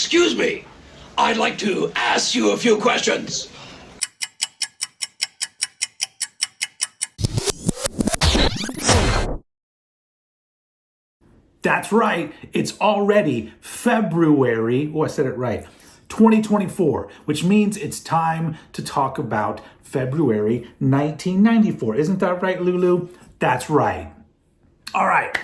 Excuse me. I'd like to ask you a few questions. That's right, it's already February, I said it right, 2024, which means it's time to talk about February 1994. Isn't that right, Lulu? That's right. All right,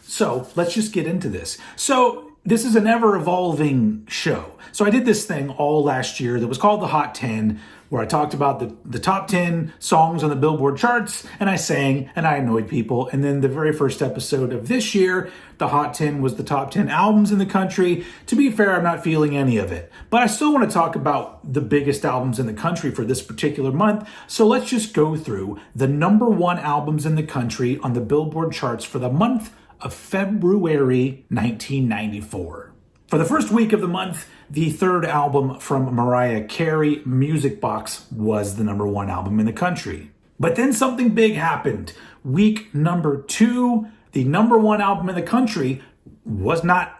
so let's just get into this. So this is an ever-evolving show. So I did this thing all last year that was called the Hot 10, where I talked about the top 10 songs on the Billboard charts, and I sang, and I annoyed people. And then the very first episode of this year, the Hot 10 was the top 10 albums in the country. To be fair, I'm not feeling any of it. But I still want to talk about the biggest albums in the country for this particular month. So let's just go through the number one albums in the country on the Billboard charts for the month of February 1994. For the first week of the month, the third album from Mariah Carey, Music Box, was the number one album in the country. But then something big happened. Week number 2, the number one album in the country was not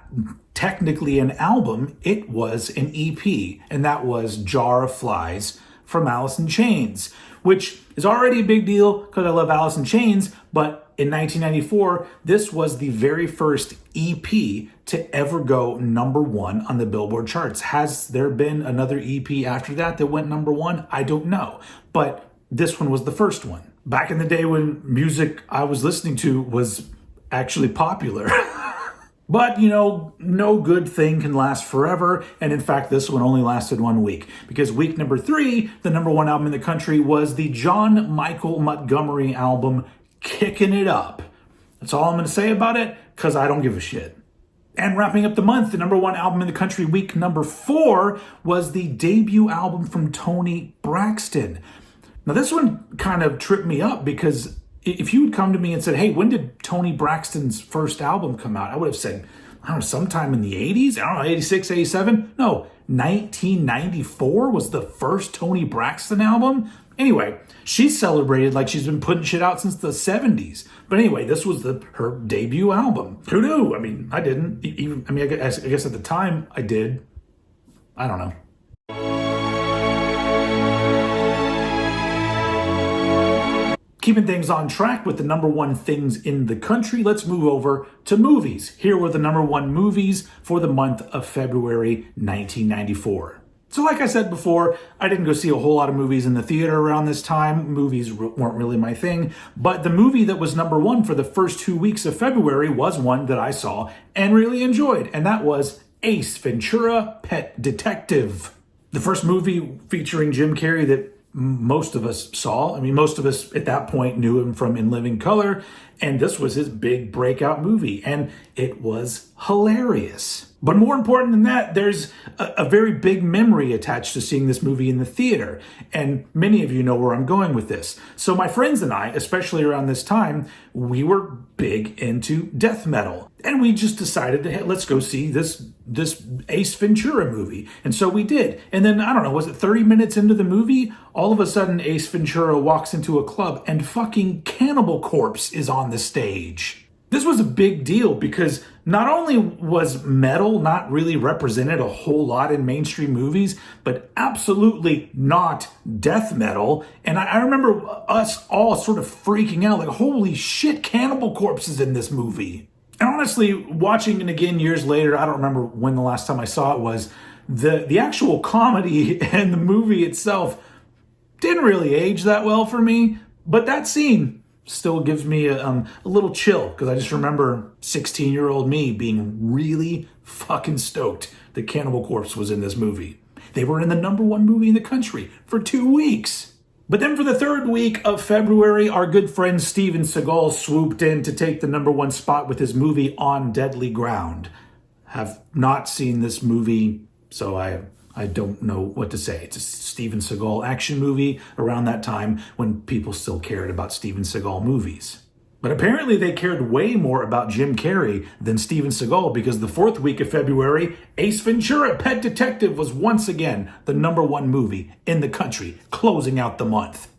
technically an album, it was an EP, and that was Jar of Flies from Alice in Chains, which is already a big deal because I love Alice in Chains, but in 1994, this was the very first EP to ever go number one on the Billboard charts. Has there been another EP after that that went number one? I don't know, but this one was the first one. Back in the day when music I was listening to was actually popular. But, you know, no good thing can last forever. And in fact, this one only lasted 1 week. Because week number 3, the number one album in the country was the John Michael Montgomery album, Kicking It Up. That's all I'm going to say about it, because I don't give a shit. And wrapping up the month, the number one album in the country, week number 4, was the debut album from Toni Braxton. Now, this one kind of tripped me up because if you had come to me and said, hey, when did Toni Braxton's first album come out? I would have said, I don't know, sometime in the 80s? I don't know, 86, 87? No, 1994 was the first Toni Braxton album? Anyway, she's celebrated like she's been putting shit out since the 70s. But anyway, this was her debut album. Who knew? I mean, I didn't. I guess at the time I did. I don't know. Keeping things on track with the number one things in the country, let's move over to movies. Here were the number one movies for the month of February 1994. So like I said before, I didn't go see a whole lot of movies in the theater around this time. Movies weren't really my thing. But the movie that was number one for the first 2 weeks of February was one that I saw and really enjoyed. And that was Ace Ventura, Pet Detective. The first movie featuring Jim Carrey that most of us saw. I mean, most of us at that point knew him from In Living Color, and this was his big breakout movie, and it was hilarious. But more important than that, there's a very big memory attached to seeing this movie in the theater, and many of you know where I'm going with this. So my friends and I, especially around this time, we were big into death metal, and we just decided to, hey, let's go see this Ace Ventura movie. And so we did. And then, I don't know, was it 30 minutes into the movie? All of a sudden, Ace Ventura walks into a club and fucking Cannibal Corpse is on the stage. This was a big deal because not only was metal not really represented a whole lot in mainstream movies, but absolutely not death metal. And I remember us all sort of freaking out like, holy shit, Cannibal Corpse is in this movie. And honestly, watching it again years later, I don't remember when the last time I saw it was, the actual comedy and the movie itself didn't really age that well for me. But that scene still gives me a little chill because I just remember 16-year-old me being really fucking stoked that Cannibal Corpse was in this movie. They were in the number one movie in the country for 2 weeks. But then for the third week of February, our good friend Steven Seagal swooped in to take the number one spot with his movie On Deadly Ground. Have not seen this movie, so I don't know what to say. It's a Steven Seagal action movie around that time when people still cared about Steven Seagal movies. But apparently they cared way more about Jim Carrey than Steven Seagal because the fourth week of February, Ace Ventura, Pet Detective was once again the number one movie in the country, closing out the month.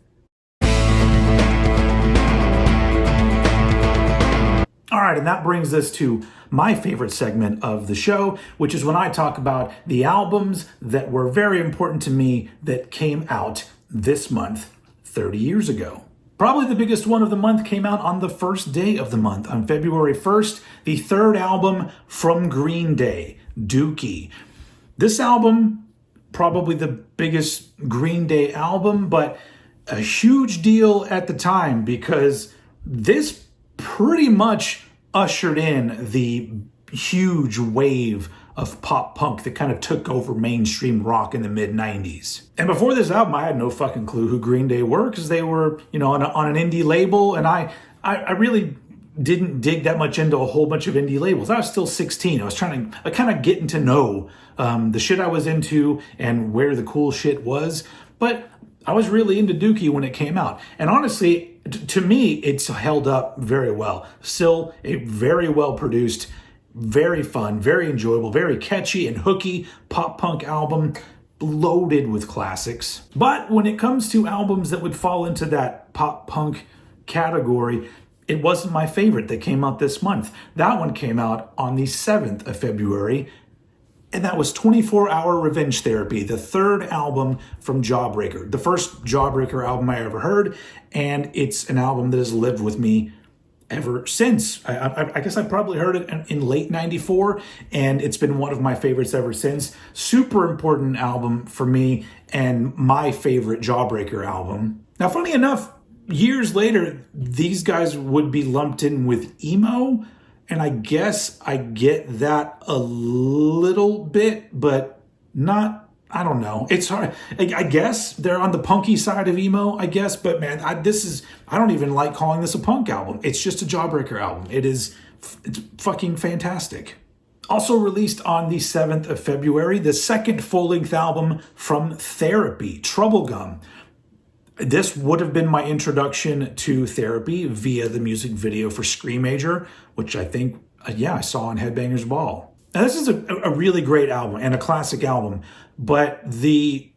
All right, and that brings us to my favorite segment of the show, which is when I talk about the albums that were very important to me that came out this month 30 years ago. Probably the biggest one of the month came out on the first day of the month, on February 1st, the third album from Green Day, Dookie. This album, probably the biggest Green Day album, but a huge deal at the time because this pretty much ushered in the huge wave of pop punk that kind of took over mainstream rock in the mid-90s. And before this album, I had no fucking clue who Green Day were because they were, on an indie label, and I really didn't dig that much into a whole bunch of indie labels. I was still 16. I was kind of getting to know the shit I was into and where the cool shit was, but I was really into Dookie when it came out. And honestly, to me, it's held up very well. Still a very well produced, very fun, very enjoyable, very catchy and hooky pop punk album, loaded with classics. But when it comes to albums that would fall into that pop punk category, it wasn't my favorite that came out this month. That one came out on the 7th of February, and that was 24 Hour Revenge Therapy, the third album from Jawbreaker, the first Jawbreaker album I ever heard, and it's an album that has lived with me ever since. I guess I probably heard it in late 94, and it's been one of my favorites ever since. Super important album for me and my favorite Jawbreaker album. Now, funny enough, years later, these guys would be lumped in with emo, and I guess I get that a little bit, but not, I don't know. It's hard. I guess they're on the punky side of emo, I guess, but man, I don't even like calling this a punk album. It's just a Jawbreaker album. It's fucking fantastic. Also released on the 7th of February, the second full-length album from Therapy, Troublegum. This would have been my introduction to Therapy via the music video for Screamager, which I think, I saw on Headbangers Ball. Now, this is a really great album and a classic album, but they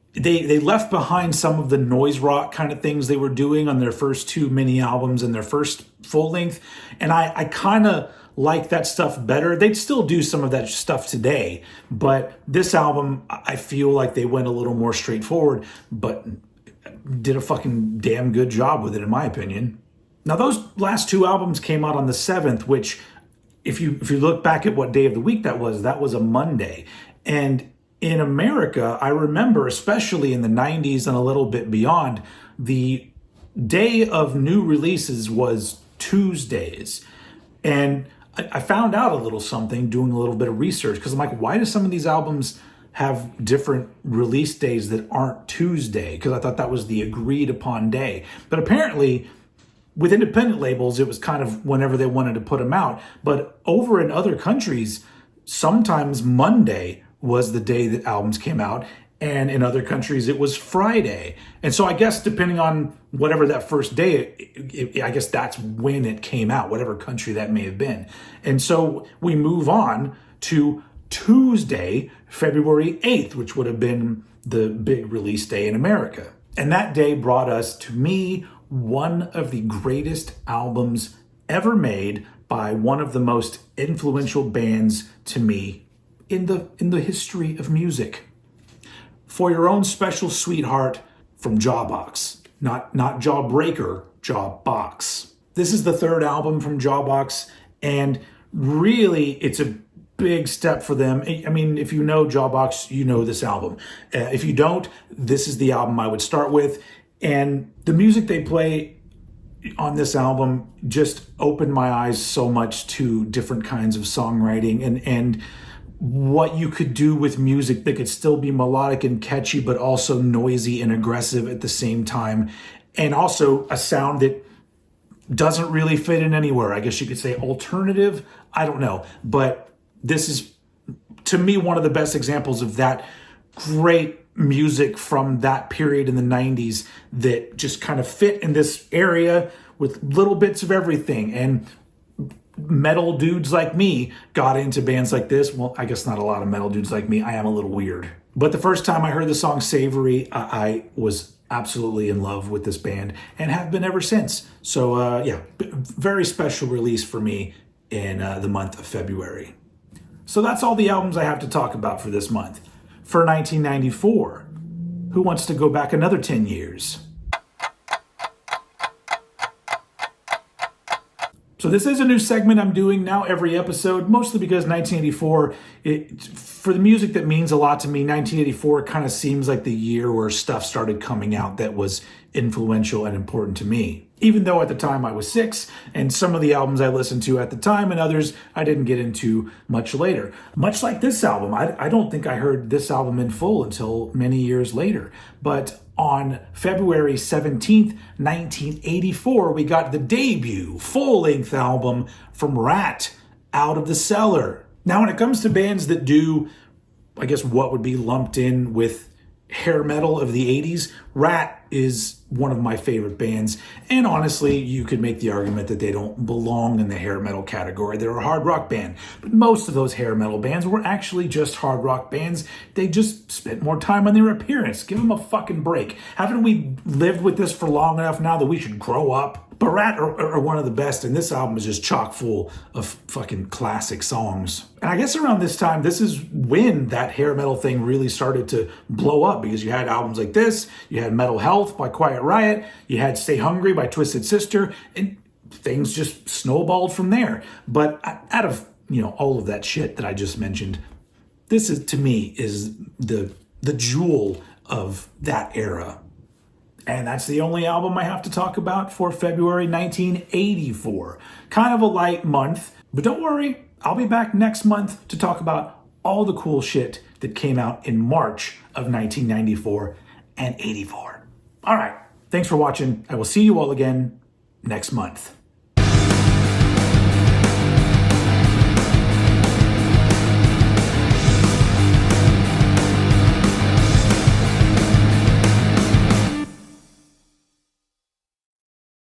left behind some of the noise rock kind of things they were doing on their first two mini albums and their first full length, and I kind of like that stuff better. They'd still do some of that stuff today, but this album, I feel like they went a little more straightforward, but did a fucking damn good job with it, in my opinion. Now, those last two albums came out on the 7th, which, if you look back at what day of the week that was a Monday. And in America, I remember, especially in the 90s and a little bit beyond, the day of new releases was Tuesdays. And I found out a little something doing a little bit of research, because I'm like, why do some of these albums have different release days that aren't Tuesday? Because I thought that was the agreed upon day. But apparently, with independent labels, it was kind of whenever they wanted to put them out. But over in other countries, sometimes Monday was the day that albums came out. And in other countries, it was Friday. And so I guess depending on whatever that first day, I guess that's when it came out, whatever country that may have been. And so we move on to Tuesday, February 8th, which would have been the big release day in America. And that day brought us, to me, one of the greatest albums ever made by one of the most influential bands to me in the history of music. For Your Own Special Sweetheart from Jawbox. Not Jawbreaker, Jawbox. This is the third album from Jawbox, and really it's a big step for them. I mean, if you know Jawbox, you know this album. If you don't, this is the album I would start with. And the music they play on this album just opened my eyes so much to different kinds of songwriting and what you could do with music that could still be melodic and catchy, but also noisy and aggressive at the same time. And also a sound that doesn't really fit in anywhere. I guess you could say alternative. I don't know. But this is, to me, one of the best examples of that great music from that period in the 90s that just kind of fit in this area with little bits of everything. And metal dudes like me got into bands like this. Well, I guess not a lot of metal dudes like me. I am a little weird. But the first time I heard the song Savory, I was absolutely in love with this band and have been ever since. So very special release for me in the month of February. So that's all the albums I have to talk about for this month. For 1994, who wants to go back another 10 years? So this is a new segment I'm doing now every episode, mostly because 1984, for the music that means a lot to me, 1984 kind of seems like the year where stuff started coming out that was influential and important to me. Even though at the time I was 6, and some of the albums I listened to at the time and others I didn't get into much later. Much like this album, I don't think I heard this album in full until many years later. But on February 17th, 1984, we got the debut full-length album from Rat, Out of the Cellar. Now, when it comes to bands that do, I guess, what would be lumped in with hair metal of the 80s, Rat is one of my favorite bands. And honestly, you could make the argument that they don't belong in the hair metal category. They're a hard rock band. But most of those hair metal bands were actually just hard rock bands. They just spent more time on their appearance. Give them a fucking break. Haven't we lived with this for long enough now that we should grow up? But Rat are one of the best, and this album is just chock full of fucking classic songs. And I guess around this time, this is when that hair metal thing really started to blow up, because you had albums like this, you had Metal Health by Quiet Riot, you had Stay Hungry by Twisted Sister, and things just snowballed from there. But out of, all of that shit that I just mentioned, this is, to me, is the jewel of that era. And that's the only album I have to talk about for February 1984. Kind of a light month, but don't worry, I'll be back next month to talk about all the cool shit that came out in March of 1994 and 84. All right, thanks for watching. I will see you all again next month.